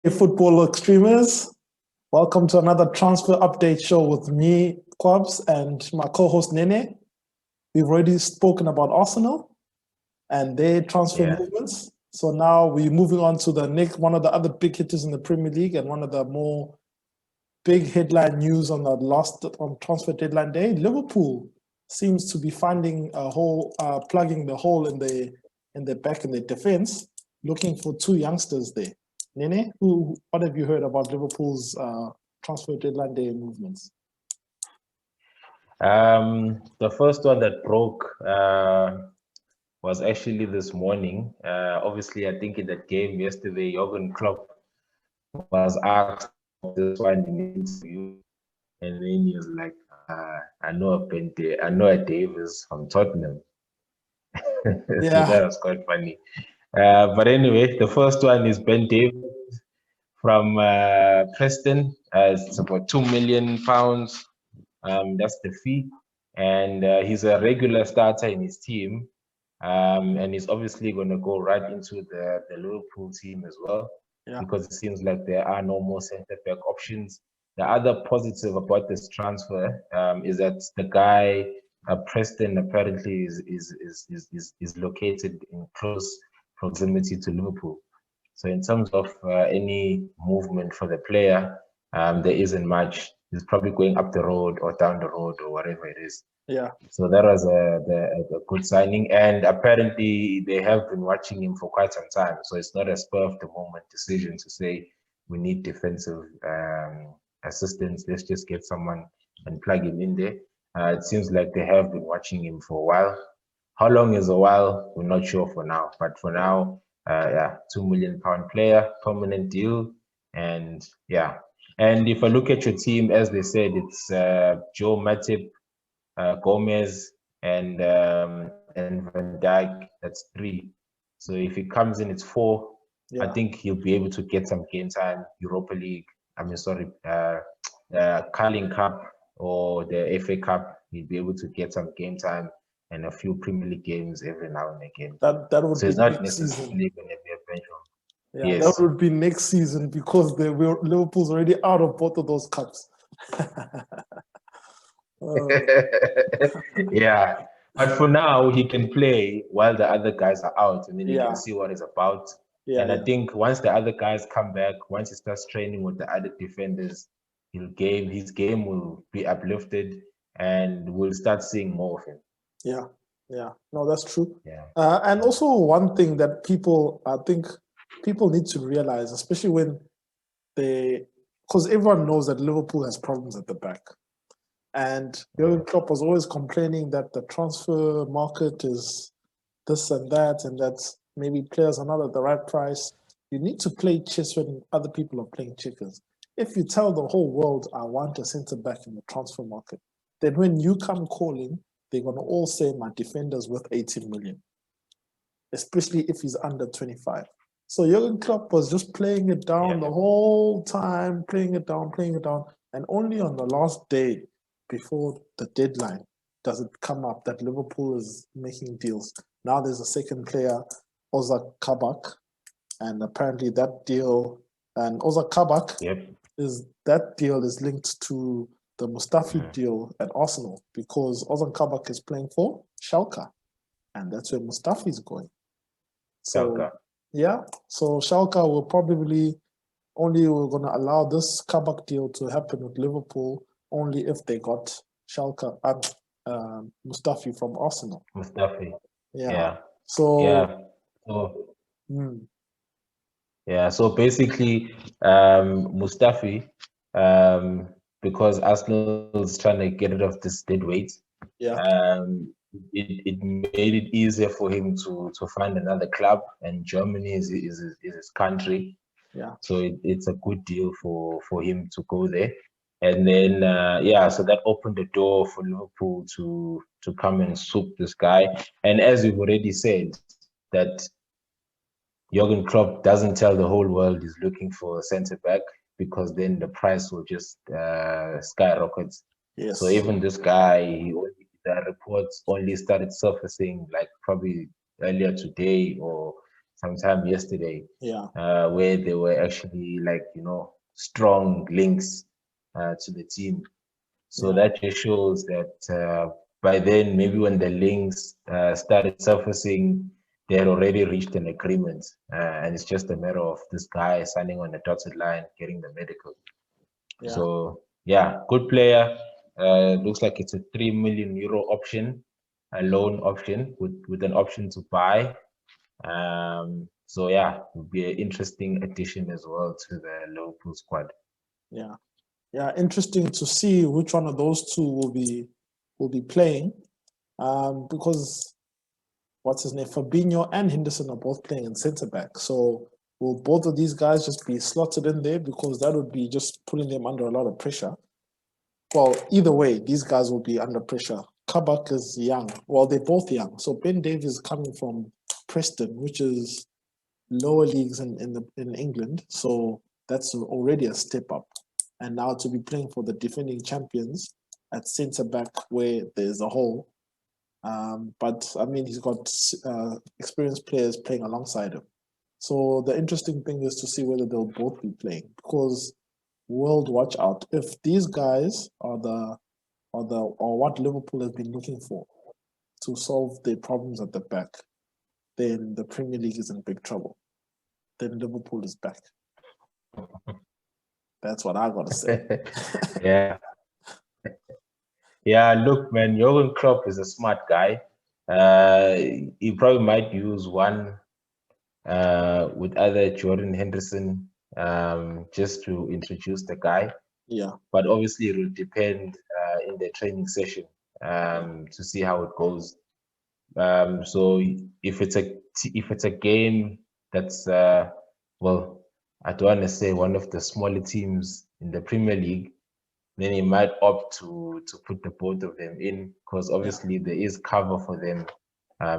Hey, football extremers, welcome to another transfer update show with me, Kwabs, and my co-host Nene. We've already spoken about Arsenal and their transfer movements. So now we're moving on to the next one of the other big hitters in the Premier League and one of the more big headline news on on transfer deadline day. Liverpool seems to be finding a hole, plugging the hole in the back in the defense, looking for two youngsters there. Nene, what have you heard about Liverpool's transfer deadline day movements? The first one that broke was actually this morning. Obviously, I think in that game yesterday, Jurgen Klopp was asked this one in the interview, and then he was like, "I know a Davis from Tottenham." So that was quite funny. But anyway, the first one is Ben Davies from Preston. It's about £2 million. That's the fee, and he's a regular starter in his team, and he's obviously going to go right into the Liverpool team as well, because it seems like there are no more centre back options. The other positive about this transfer is that the guy Preston apparently is located in close proximity to Liverpool. So in terms of any movement for the player, there isn't much. He's probably going up the road or down the road or whatever it is. Yeah. So that was a good signing, and apparently they have been watching him for quite some time. So it's not a spur of the moment decision to say we need defensive assistance. Let's just get someone and plug him in there. It seems like they have been watching him for a while. How long is a while? We're not sure for now, but for now, £2 million player, permanent deal, and yeah. And if I look at your team, as they said, it's Joe Matip, Gomez, and Van Dijk. That's 3. So if he comes in, it's 4. I think he'll be able to get some game time. Europa League. Carling Cup or the FA Cup. He'll be able to get some game time and a few Premier League games every now and again. That would so be it's not necessarily going to be a bench. Yeah, that would be next season because Liverpool's already out of both of those cups. Yeah, but for now he can play while the other guys are out, and then you can see what it's about. And I think once the other guys come back, once he starts training with the other defenders, his game will be uplifted, and we'll start seeing more of him. Yeah, no, that's true. And also one thing that I think people need to realize, especially when because everyone knows that Liverpool has problems at the back. And Jurgen Klopp was always complaining that the transfer market is this and that maybe players are not at the right price. You need to play chess when other people are playing checkers. If you tell the whole world, I want a centre-back in the transfer market, then when you come calling, they're going to all say my defender's worth 18 million, especially if he's under 25. So Jurgen Klopp was just playing it down the whole time, playing it down. And only on the last day before the deadline does it come up that Liverpool is making deals. Now there's a second player, Ozak Kabak, and apparently that deal, and Ozak Kabak, that deal is linked to the Mustafi deal at Arsenal, because Ozan Kabak is playing for Schalke, and that's where Mustafi is going. So so Schalke will probably we're going to allow this Kabak deal to happen with Liverpool only if they got Schalke and Mustafi from Arsenal. Mustafi. So basically, Mustafi, because Arsenal is trying to get rid of this dead weight, it made it easier for him to find another club, and Germany is his country. So it's a good deal for him to go there. And then so that opened the door for Liverpool to come and swoop this guy. And as we've already said, that Jurgen Klopp doesn't tell the whole world he's looking for a centre back, because then the price will just skyrocket. So even this guy, the reports only started surfacing like probably earlier today or sometime yesterday. Yeah. Where they were actually like, strong links to the team. So that just shows that by then, maybe when the links started surfacing, they had already reached an agreement. And it's just a matter of this guy signing on the dotted line, getting the medical. Yeah. So, yeah, good player. Looks like it's a €3 million option, a loan option with an option to buy. So, yeah, it would be an interesting addition as well to the Liverpool squad. Yeah. Yeah, interesting to see which one of those two will be playing, because what's his name, Fabinho and Henderson are both playing in centre back. So will both of these guys just be slotted in there, because that would be just putting them under a lot of pressure? Well, either way, these guys will be under pressure. Kabak is young. Well, they're both young. So Ben Davies is coming from Preston, which is lower leagues in England. So that's already a step up. And now to be playing for the defending champions at centre back, where there's a hole. But I mean, he's got experienced players playing alongside him. So the interesting thing is to see whether they'll both be playing, because world watch out. If these guys are what Liverpool has been looking for to solve their problems at the back, then the Premier League is in big trouble. Then Liverpool is back. That's what I gotta say. Yeah. Yeah, look, man, Jurgen Klopp is a smart guy. He probably might use one with either Jordan Henderson, just to introduce the guy. Yeah. But obviously, it will depend in the training session to see how it goes. So if it's a game that's well, I don't want to say one of the smaller teams in the Premier League, then he might opt to put the both of them in, because obviously there is cover for them.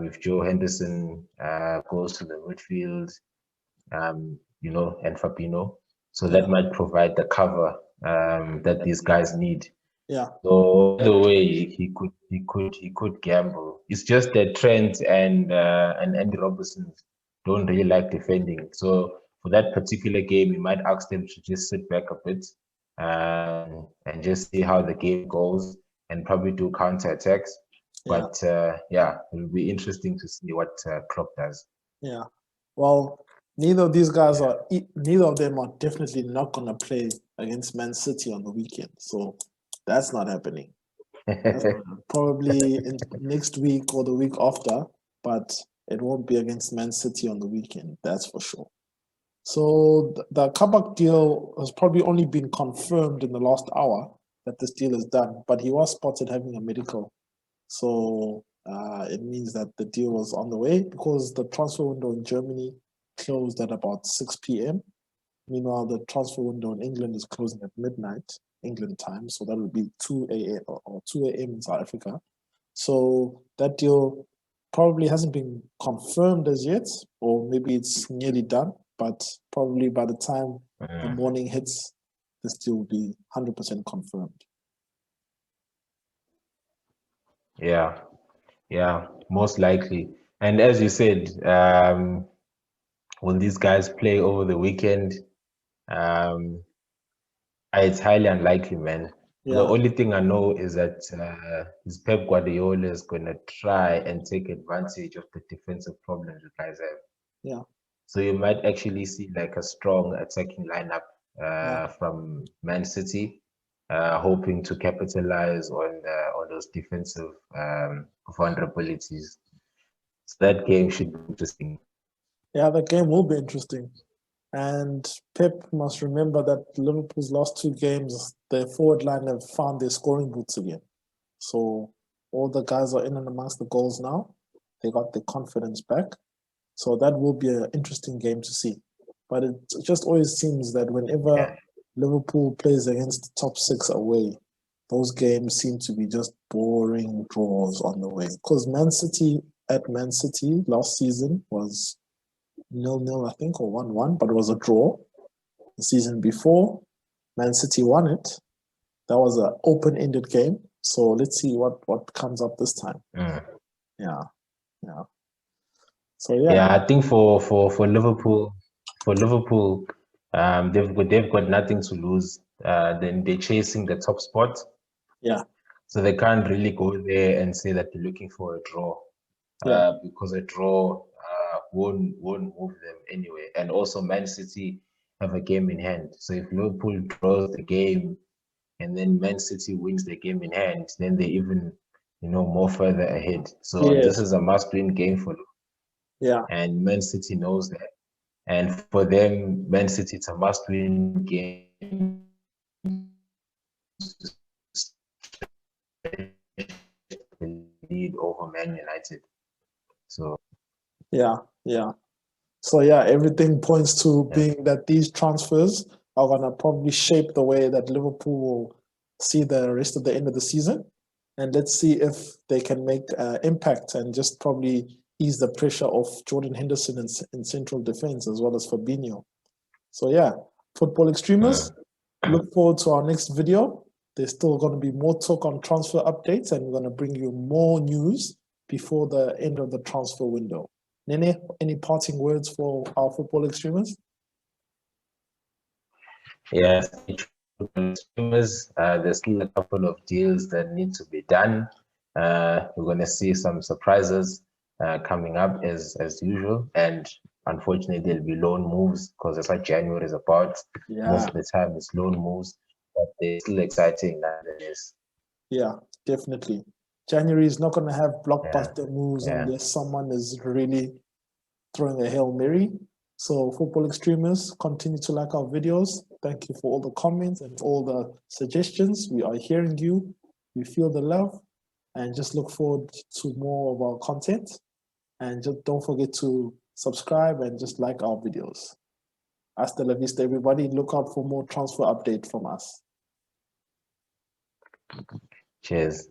If Joe Henderson goes to the midfield, and Fabinho, so that might provide the cover that these guys need. Yeah. So the way he could gamble. It's just that Trent and Andy Robertson don't really like defending. So for that particular game, he might ask them to just sit back a bit and just see how the game goes, and probably do counter attacks. But yeah, it'll be interesting to see what Klopp does. Yeah. Well, neither of them are definitely not going to play against Man City on the weekend. So that's not happening. Probably next week or the week after, but it won't be against Man City on the weekend. That's for sure. So the Kabak deal has probably only been confirmed in the last hour that this deal is done, but he was spotted having a medical. So it means that the deal was on the way, because the transfer window in Germany closed at about 6 p.m. Meanwhile, the transfer window in England is closing at midnight, England time. So that would be 2 a.m. or 2 a.m. in South Africa. So that deal probably hasn't been confirmed as yet, or maybe it's nearly done. But probably by the time the morning hits, this deal will be 100% confirmed. Yeah, most likely. And as you said, will these guys play over the weekend? It's highly unlikely, man. The only thing I know is that Pep Guardiola is going to try and take advantage of the defensive problems you guys have. Yeah. So you might actually see like a strong attacking lineup from Man City, hoping to capitalize on those defensive vulnerabilities. So that game should be interesting. Yeah, the game will be interesting. And Pep must remember that Liverpool's last two games, their forward line have found their scoring boots again. So all the guys are in and amongst the goals now. They got their confidence back. So that will be an interesting game to see. But it just always seems that whenever Liverpool plays against the top six away, those games seem to be just boring draws on the way. Because Man City last season was 0-0, I think, or 1-1, but it was a draw. The season before, Man City won it. That was an open-ended game. So let's see what comes up this time. Yeah. So yeah. Yeah, I think for Liverpool, they've got nothing to lose. Then they're chasing the top spot. Yeah. So they can't really go there and say that they're looking for a draw. Yeah. Because a draw won't move them anyway. And also Man City have a game in hand. So if Liverpool draws the game and then Man City wins the game in hand, then they're even, more further ahead. So this Yes. is a must-win game for them. Yeah. And Man City knows that. And for them, Man City, it's a must-win game to lead over Man United. So yeah. So yeah, everything points to being that these transfers are gonna probably shape the way that Liverpool will see the rest of the end of the season. And let's see if they can make impact and just probably ease the pressure of Jordan Henderson in central defense as well as Fabinho. So yeah, football extremists, look forward to our next video. There's still going to be more talk on transfer updates, and we're going to bring you more news before the end of the transfer window. Nene, any parting words for our football extremists? Yes, there's still a couple of deals that need to be done. We're going to see some surprises coming up as usual, and unfortunately there'll be loan moves because that's what January is about. Yeah. Most of the time it's loan moves, but they're still exciting nonetheless. Yeah, definitely. January is not going to have blockbuster moves Yeah. unless someone is really throwing a Hail Mary. So football extremists, continue to like our videos. Thank you for all the comments and all the suggestions. We are hearing you. We feel the love, and just look forward to more of our content. And just don't forget to subscribe and just like our videos. Hasta la vista, everybody. Look out for more transfer update from us. Cheers.